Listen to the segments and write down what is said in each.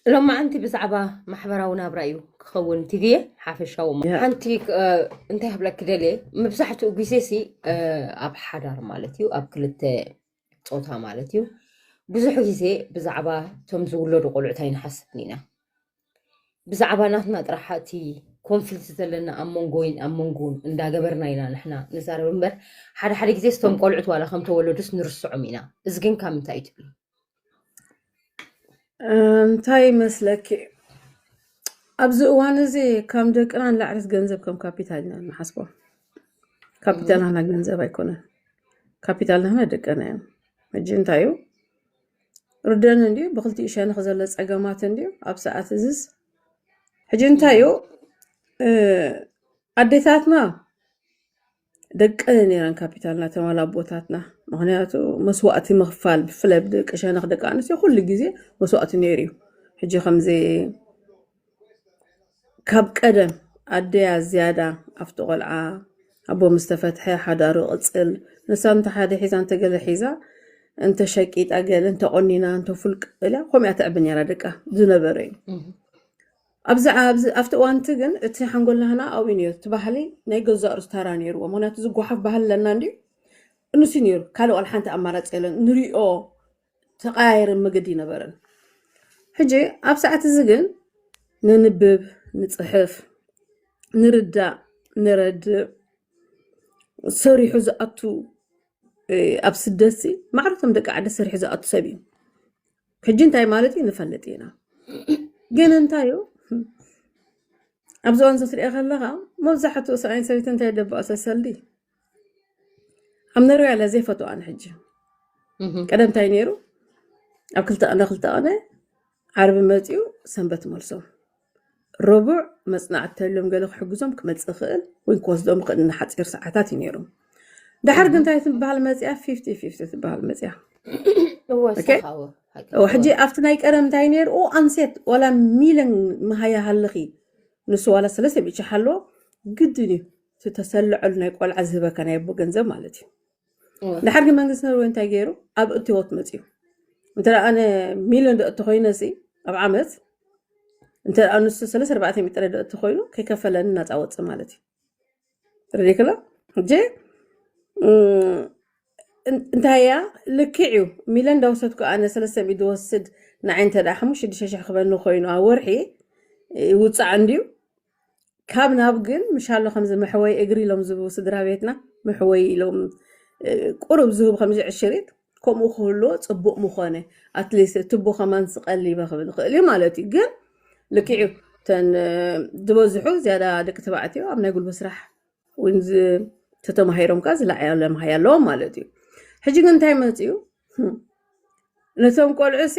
لما أنت بزعبة محبراونا برأيو كخون تيجي حافشاو أنتي أنت هبلك كده ليه مبزحته جيسيسي أب حدار مالتيو أب كلت صوتها مالتيو بزحو جيسي بزعبة تمزولو رقولعتين حسبنينا بزعبة ناتنا طرحاتي كونفليكت لنا أمونغون اندا جبرنا نحنا نزار بمبر حدا جيسي ستوم قولعت ولا خم تولدس نرسعو مينا إزجن كام تايتبي እንታይ መስለኪ ኣብዚ እዋን እዚ ከም ደቅና ንላዕለት ገንዘብ ከም ካፒታል ኢና ንሓስቦ ካፒታል ናትና ገንዘብ ኣይኮነን ካፒታል ናትና ደቀና እዮም ሕጂ እንታይ እዩ ርደን እንድዩ ብክልቲኡ ሸነኽ ዘሎ ፀገማት እንድዩ ኣብ ሰዓት እዚስ ሕጂ እንታይ እዩ ኣዴታትና ደቀን ነይረን ካፒታልና ተማላ ቦታትና ምክንያቱ መስዋዕቲ ምኽፋል ብፍላይ ብደቂ ሸነኽ ደቂ ኣንስትዮ ኩሉ ግዜ መስዋዕቲ ነይሩ እዩ ሕጂ ከምዚ ካብ ቀደም ኣደያ ዝያዳ ኣፍቲ ቆልዓ ኣቦ ምስ ተፈትሐ ሓዳሩ ቅፅል ንሳ እንተ ሓደ ሒዛ እንተ ገለ ሒዛ እንተ ሸቂጣ ገለ እንተ ቆኒና እንተ ፍልቅ ኢላ ከምኡ እያ ተዕብን ነይራ ደቃ ዝነበረ እዩ ኣብዚ ኣብቲ እዋንቲ ግን እቲ ሓንጎልናህና ኣብኡ ነይሩ እቲ ባህሊ ናይ ገዛእ ርእሱ ተራ ነይሩዎ ምክንያቱ ዝጓሓፍ ባህሊ ኣለና እንድዩ እንሱ ነይሩ ካልእ ቆልዓ ሓንቲ ኣማራፂ የለን ንሪኦ ተቀያይር መገዲ ነበረን ሕጂ ኣብ ሰዓት እዚ ግን ንንብብ ንፅሕፍ ንርዳእ ንረድእ ሰሪሑ ዝኣቱ ኣብ ስደት ማዕረቶም ደቂ ዓደ ሰሪሑ ዝኣቱ ሰብ እዩ ሕጂ እንታይ ማለት እዩ ንፈልጥ ኢና ግን እንታይ እዩ ኣብዚ እዋን ትሪኦ ከለካ መብዛሕትኡ ሰብኣይን ሰበይትን እንታይ ደብኣ ሰሰልዲ ኣብ ነሪኦ ያለ ዘይፈትዋን ሕጂ ቀደም እንታይ ነይሩ ኣብ ክልተ ቀነ ዓርቢ መፅኡ ሰንበት መልሶም ረቡዕ መፅናዕቲ ተሎም ገለ ክሕግዞም ክመፅእ ክእል ወይ ክወስዶም ክእል ንሓፂር ሰዓታት እዩ ነይሩ ድሓር ግን እንታይ ትበሃል መፅያ 50-50 ትበሃል መፅያ ሕጂ ኣብቲ ናይ ቀደም እንታይ ነይሩ ኣንሴት ዋላ ሚልን መሃያ ሃለኺ ንሱ ዋላ 300 ሓለዎ ግድን እዩ ተሰልዐሉ ናይ ቆልዓ ዝህበካ ናይ ኣቦ ገንዘብ ማለት እዩ ድሓር ግን መንግስቲ ነርወ እንታይ ገይሩ ኣብ እትወት መፅዩ እንተ ኣነ ሚሊዮን ደእቲ ኮይነሲ ኣብ ዓመት እንተ ኣንሱ 3-400 ጥረ ደእቲ ኮይኑ ከይከፈለኒ ናፃ ወፅእ ማለት እዩ ሪዲክላ ሕጂ እንታይ እያ ልክዕ እዩ ሚሊዮን ዳውሰትኩ ኣነ 300 ዝወስድ ንዓይ እንተ 5,000 ክበኒ ኮይኑ ኣብ ወርሒ ይውፃዕ እንድዩ ካብ ናብ ግን ምሻሎ ከምዚ መሕወይ እግሪ ኢሎም ዝህቡ ስድራ ቤትና መሕወይ ኢሎም ቁሩብ ዝህቡ ከምዚ ዕሽሪት ከምኡ ክህልዎ ፅቡቕ ምኾነ ኣትሊስት ትቦ ከማን ስቀሊበ ክብል ክእል እዩ ማለት እዩ ግን ልክዕ እዩ ተን ዝበዝሑ ዝያዳ ደቂ ተባዕትዮ ኣብ ናይ ጉልበት ስራሕ ወይ ተተማሂሮም ካ ዝለዓሎም ሃያለዎም ማለት እዩ ሕጂ ግን እንታይ መፅኡ ነቶም ቆልዑሲ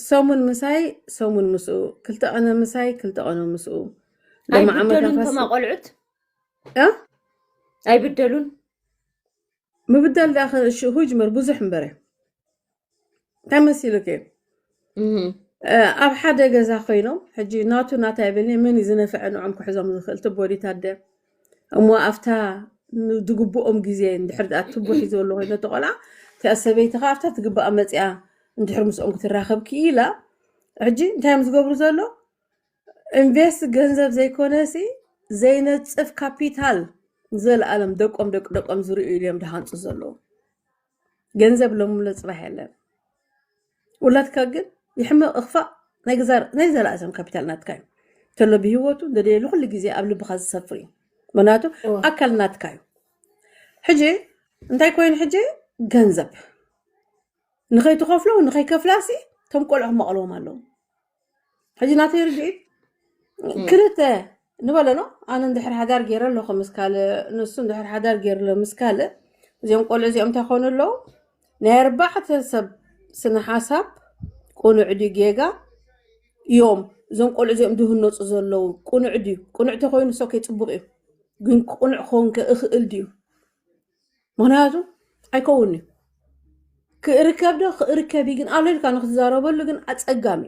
ሰሙን ምሳይ ሰሙን ምስኡ ክልተ ቀነ ምሳይ ክልተ ቀነ ምስኡ ኣይብደሉን ተማ ቆልዑት ኣይብደሉን ምብደል ዳخل شهوج مر بزح مبره تمثيلك اب حدا غزا خوينو حجي ناتو ناتا يبلني من يزنفع نعم كحزام زخل تبوري تاده امو افتا دغبؤم غزي اندحر اتبو حيزو لو هينو تقلا تاسبيت خافتا تغبا مصيا اندحر مسؤم كتراخب كيلا حجي انتي مزغبرو زلو انفست ገንዘብ ዘይኮነሲ ዘይነጽፍ ካፒታል ዘለዓለም ደቆም ዝርኡ እዮም ደሃንጹ ዘለዎ ገንዘብ ለምለጽባህ የለን ወላትካ ግን ይሕመቕ እኽፋእ ናይ ዘለዓለም ካፒታል ናትካ እዩ ተሎ ብህይወቱ ደደሉ ኩሉ ግዜ ኣብ ልብኻ ዝሰፍር እዩ ምክንያቱ ኣካል ናትካ እዩ ሕጂ እንታይ ኮይኑ ሕጂ ገንዘብ ንኸይትኸፍሎ ንኸይከፍላሲ ቶም ቆልዑ መቕለዎም ኣለዎም ሕጂ ናተይ ርድኢት ክልተ نبالنا أنا ندحر حدار غير له خمس كال نص ندحر حدار غير له مسكال زي نقول زي تاخون له نربح حسب سنه حساب قنعدي جيجا يوم زي نقول زي مدهن نص زلو قنع تخوين سو كيطبق ግን ቁንዕ ኾንከ እኽእል ድዩ ምክንያቱ ኣይከውኒ ክርከብ ዶ ክርከብ ግን ኣለልካ ንክትዛረበሉ ግን ኣጸጋሚ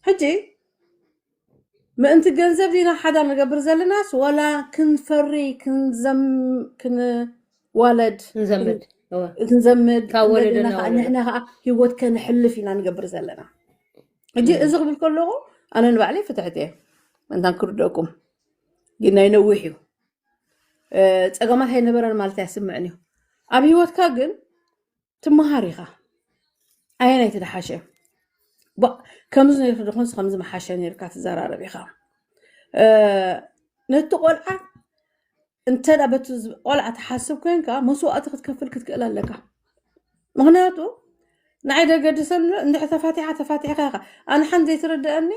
ሕጂ ምእንቲ ገንዘብ ዲና ሓዳ ንገብር ዘለናስ ወላ ክንፈሪ ክንዋለድ ክንዘምድ ካወለድና ንሕና ህይወት ከንሕልፍ ኢና ንገብር ዘለና اجي ازغ بالكلغو انا نبعلي فتحتي انت كردكم قلنا ينوحيو ጸገማት ኣይነበረን ማለት ያስምዕኒ ኣብ ህይወትካ ግን ትመሃሪኻ ኣየናይ ትደሓሸ ከምዚ ነይሩ ድኾንስ ከምዚ መሓሸ ነይርካ ትዘራረብ ኢኻ ነቲ ቆልዓ እንተ ዳ በቲ ቆልዓ ትሓስብ ኮንካ መስዋእቲ ክትከፍል ክትክእል ኣለካ ምክንያቱ ንዓይ ደገድሰን እንድሕ ተፋቲሓ ኢኻ ኣነ ሓን ዘይትረድአኒ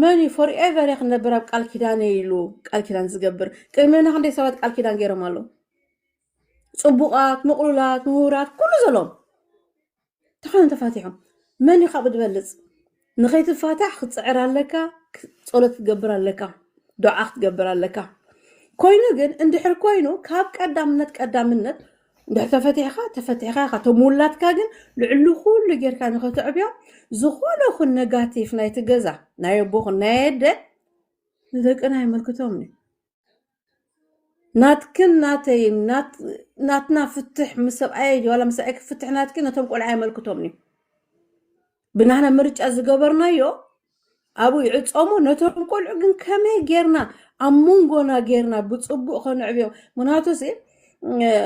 መኒ ፎር ኤቨር ክነብር ኣብ ቃል ኪዳን ኢሉ ቃል ኪዳን ዝገብር ቅድሜና ክንደይ ሰባት ቃል ኪዳን ገይሮም ኣለዉ ፅቡቃት ምቁሉላት ምሁራት ኩሉ ዘሎም ተኾን ተፋቲሖም መኒ ካብ ድበልፅ ንኸይትፋታሕ ክትፅዕር ኣለካ ፀሎት ክትገብር ኣለካ ዱዓ ክትገብር ኣለካ ኮይኑ ግን እንድሕር ኮይኑ ካብ ቀዳምነት እንድሕር ተፈቲሕካ ኢኻ ተሙላትካ ግን ልዕሊ ኩሉ ጌርካ ንኽትዕብዮ ዝኾነ ኩን ነጋቲፍ ናይ ትገዛ ናይ ኣቦኹን ናይ ኣደ ንደቅና ይመልክቶምኒ ናትክን ናተይን ናትና ፍትሕ ምስ ሰብኣይ ዋላ ምስ ሰብኣይ ክፍትሕ ናትክን ነቶም ቆልዓ ይመልክቶምኒ ብናህና ምርጫ ዝገበርናዮ ኣብኡ ይዕፀሙ ነቶም ቆልዑ ግን ከመይ ጌርና ኣብ መንጎና ጌርና ብፅቡቅ ከንዕብዮም ምክንያቱ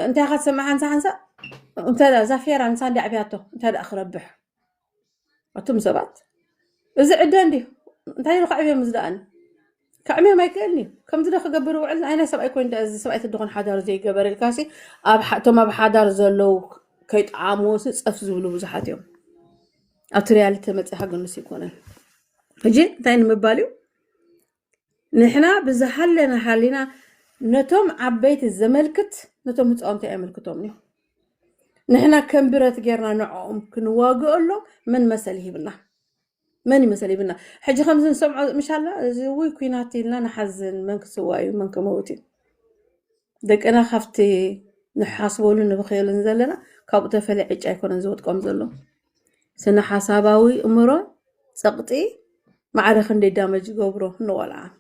እንታይ ካ ትሰምዕ ሓንሳ እንታይ ዛፊራ ንሳ እንዳዕብያቶ እንታይ ዳ ክረብሕ أتم زبات إذا عداني أنتي روح عبيهم مزدان كعميهم ما يكلني كم تدخل قبروا على أنا سبعة يكون ده سبعة تدخل حدار زي قبر الكاسي توم بحدار زلوا كيت عاموس أفزولوا بزحاتهم أتري على تمت حق الناس يكونن هجي تاني مباليو نحنا بزحلنا حالنا نتوم عبيت الزملكت نتوم متقامتي أملكتومني نحنا كم برات جرنا نعوم كنواجه له من مسألة بنا ماني مسألة بنا حاجة خمسين سبعة مش هلا زوي كويناتي لنا نحزن منك سواي منك موتي دك أنا خفتي نحاسبه لنا بخيل نزلنا كابو تفلع إيش يكون نزود قام زلوا سنة حساباوي أمره سقطي مع رخن دي دامج جبره نولا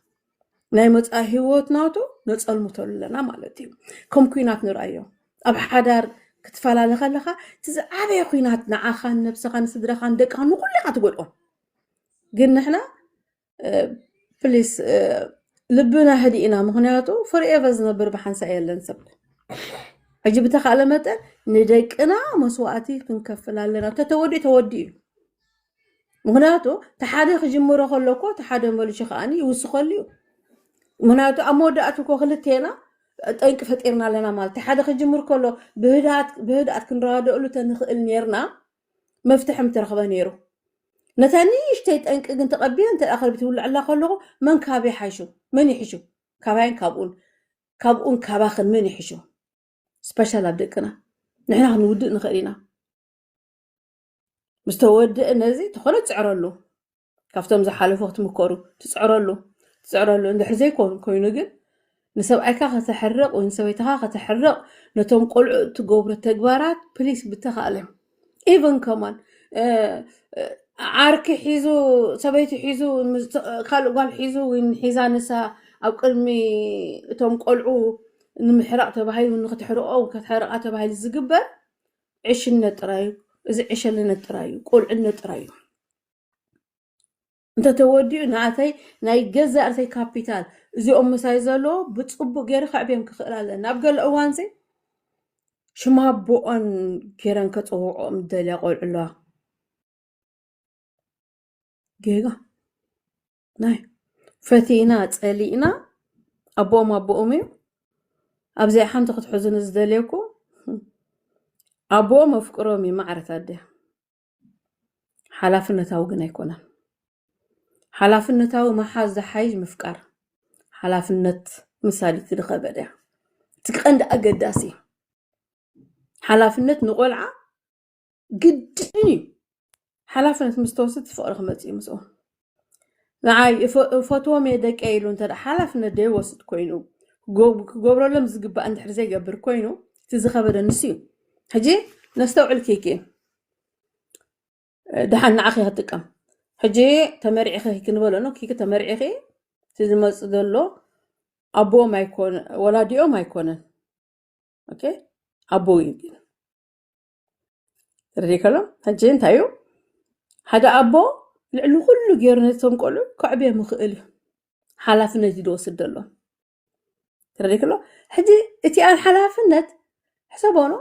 نايمت أهوت ناتو نسأل متولنا مالتي كم كوينات نرأيه أب حدار كتفعل لخا تزعبي خوينات نعاخان نفسخان صدرخان دقان وكل تقولون قلنا احنا بليس لبنا هدينا مغنياتو فريفز نبر بحنسا يلن سبت عجبتك على متى ندقنا مسواتي كنكفل لنا تودي مغنياتو تحادي خجمرو خلوكو تحادي مولي خاني يوسخليو مغنياتو اموداتو خلتينا طيق فطيرنا لنا مالت حدا خجمر كله بهدات كنرادو له تنخل نيرنا مفتح مترخبه نيرو نتانيش تيطنق كن تقبي انت الاخر بتولع الله خلو من كابي حيشو من يحشو كابين كابون كاباخن من يحشو سبيشال ابدقنا نحنا هنود نخلينا مستود انزي تخلو تصعرلو كافتم زحالفو تمكرو تصعرلو عند حزيكون كوينو جن نسويك تحرق ونسويتها تحرق نتوم قلع تجبر التجبارات بليس بتخالم even كمان عارك حيزو سبيت حيزو خالو قال حيزو وين حيزان نسا أو قلمي توم قلعو نمحرق تبعي ونختحرق أو كتحرق تبعي الزجبر عيش النترايو إذا عيش النترايو قول النترايو انت تودي نعتي ناي جزء ارتي كابيتال زي مسايزلو بتصبو غير خعبيهم كخلال نابقل اوانزي شما بوان كيران كتصوعو مدلي قول الله جيغا ناي فتينا تسالينا ابو ما بومي ابزي حمت خحزن زدليكو ابو مفقرومي معرفه ده حلافنتاو غنا يكون حلافنتاو محاز حيج مفقر حلافنت مثالي تدخبدا تقند اقداسي حلافنت نقولعه قدني حلافنت مستوسط فقر خمتي مسو نعاي فوتو ميدك ايلو انت حلافنت دي وسط كوينو غبرو لم زغبا عند حرزي غبر كوينو تزخبدا نسيو هجي نستوعل كيكي دحن عخي هتقم هجي تمرعخي كنبلو كيك تمرعخي تزمص دلو ابو ما يكون ولاديو ما يكون اوكي ابو يمكن ريكلو هجي انتايو هذا ابو ልዕሊ ኩሉ ገይሩ ነቶም ቆልዑ ከዕብዮም ይኽእል እዩ ሓላፍነት እዩ ዝወስድ ዘሎ ትረዲክሎ ሕጂ እቲ ኣብ ሓላፍነት ሕሰቦኖ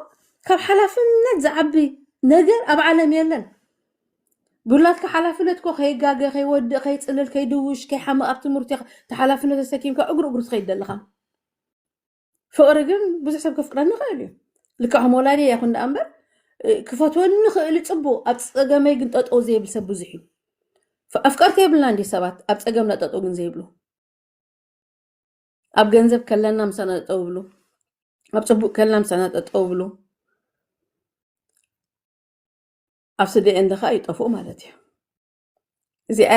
ካብ ሓላፍነት ዝዓቢ ነገር ኣብ ዓለም የለን ብላትካ ሓላፍነት ኮ ከይጋገ ከይወድእ ከይፅልል ከይድውሽ ከይሓመቕ ኣብ ትምህርቲ ተሓላፍነት ተሰኪምካ እግሩ ትኸይድ ዘለኻ ፍቅሪ ግን ብዙሕ ሰብ ከፍቅረኒ ይኽእል እዩ ልክዕም ወላዲ ይኹን ዳ እምበር ክፈትወኒ ንኽእል ፅቡቕ ኣብ ፀገመይ ግን ጠጠው ዘይብል ሰብ ብዙሕ እዩ ኣፍቀርቲ የብልና እንዲ ሰባት ኣብ ፀገምና ጠጠው ግን ዘይብሉ ኣብ ገንዘብ ከለና ምሳና ጠጠው ብሉ ኣብ ፅቡቕ ከለና ምሳና ጠጠው ብሉ ኣብ ስደኤን ደኻ ይጠፍኡ ማለት እዩ እዚኣ